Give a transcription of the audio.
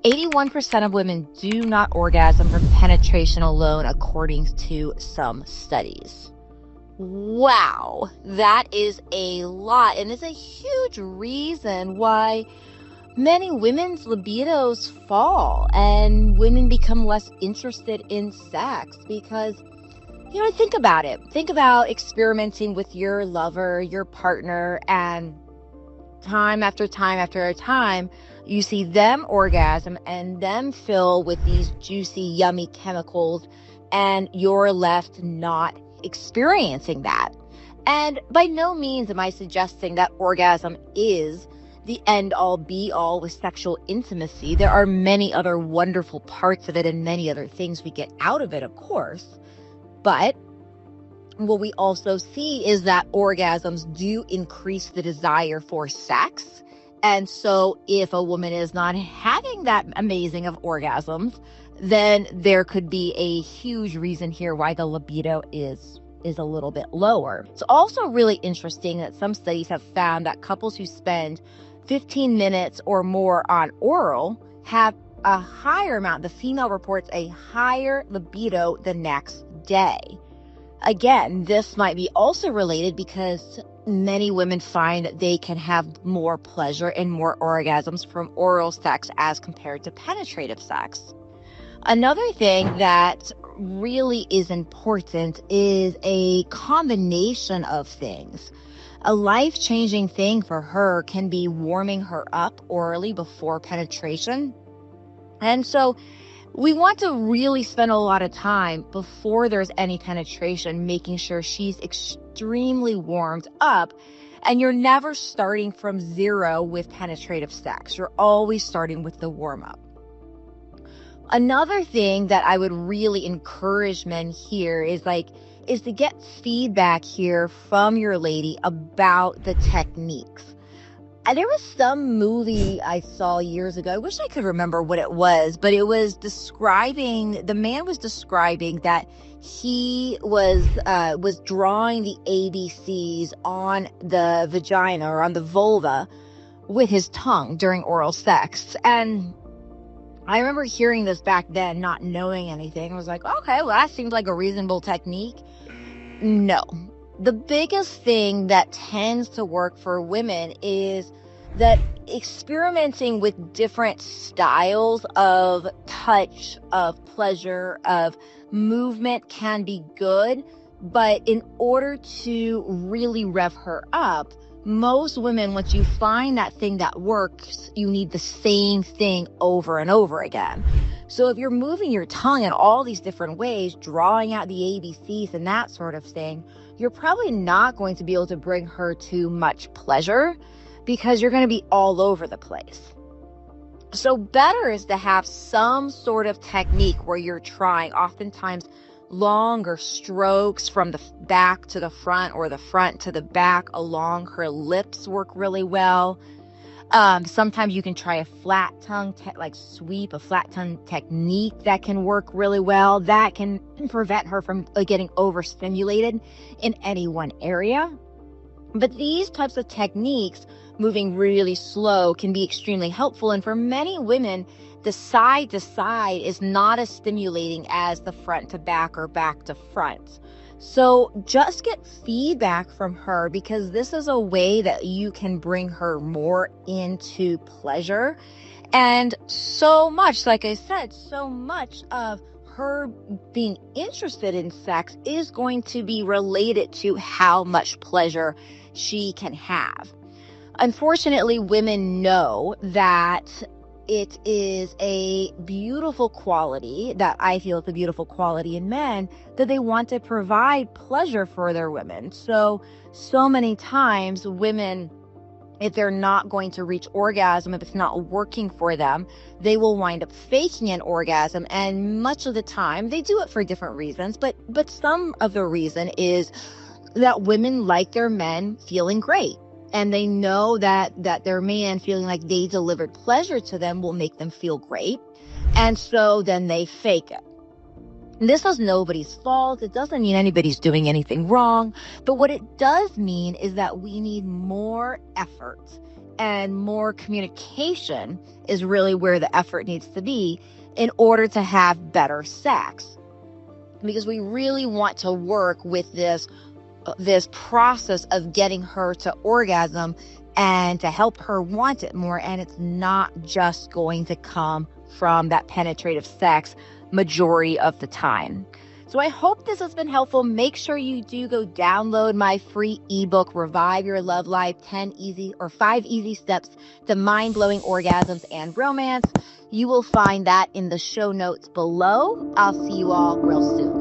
81% of women do not orgasm from penetration alone, according to some studies. Wow, that is a lot, and it's a huge reason why many women's libidos fall and women become less interested in sex because, think about it. Think about experimenting with your lover, your partner, and time after time after time, you see them orgasm and them fill with these juicy, yummy chemicals, and you're left not experiencing that. And by no means am I suggesting that orgasm is the end-all, be-all with sexual intimacy. There are many other wonderful parts of it and many other things we get out of it, of course. But what we also see is that orgasms do increase the desire for sex. And so if a woman is not having that amazing of orgasms, then there could be a huge reason here why the libido is a little bit lower. It's also really interesting that some studies have found that couples who spend 15 minutes or more on oral have a higher amount. The female reports a higher libido the next day. Again, this might be also related because many women find that they can have more pleasure and more orgasms from oral sex as compared to penetrative sex. Another thing that really is important is a combination of things. A life-changing thing for her can be warming her up orally before penetration. And so we want to really spend a lot of time before there's any penetration, making sure she's extremely warmed up. And you're never starting from zero with penetrative sex. You're always starting with the warm-up. Another thing that I would really encourage men here is to get feedback here from your lady about the techniques. And there was some movie I saw years ago. I wish I could remember what it was, but it was the man was describing that he was drawing the ABCs on the vagina or on the vulva with his tongue during oral sex. And I remember hearing this back then, not knowing anything. I was like, okay, well, that seems like a reasonable technique. No. The biggest thing that tends to work for women is that experimenting with different styles of touch, of pleasure, of movement can be good. But in order to really rev her up, most women, once you find that thing that works, you need the same thing over and over again. So if you're moving your tongue in all these different ways, drawing out the ABCs and that sort of thing, you're probably not going to be able to bring her to much pleasure because you're going to be all over the place. So better is to have some sort of technique where you're trying oftentimes longer strokes from the back to the front or the front to the back along her lips work really well. Sometimes you can try a flat tongue, sweep, a flat tongue technique that can work really well. That can prevent her from getting overstimulated in any one area. But these types of techniques, moving really slow, can be extremely helpful. And for many women, the side to side is not as stimulating as the front to back or back to front. So just get feedback from her, because this is a way that you can bring her more into pleasure. And so much, like I said, so much of her being interested in sex is going to be related to how much pleasure she can have. Unfortunately, women know that it is a beautiful quality, that I feel it's a beautiful quality in men, that they want to provide pleasure for their women. So many times women, if they're not going to reach orgasm, if it's not working for them, they will wind up faking an orgasm. And much of the time, they do it for different reasons, but some of the reason is that women like their men feeling great. And they know that their man feeling like they delivered pleasure to them will make them feel great. And so then they fake it. And this is nobody's fault. It doesn't mean anybody's doing anything wrong. But what it does mean is that we need more effort and more communication is really where the effort needs to be in order to have better sex. Because we really want to work with this process of getting her to orgasm and to help her want it more. And it's not just going to come from that penetrative sex majority of the time. So I hope this has been helpful. Make sure you do go download my free ebook, Revive Your Love Life, 5 easy steps to mind-blowing orgasms and romance. You will find that in the show notes below. I'll see you all real soon.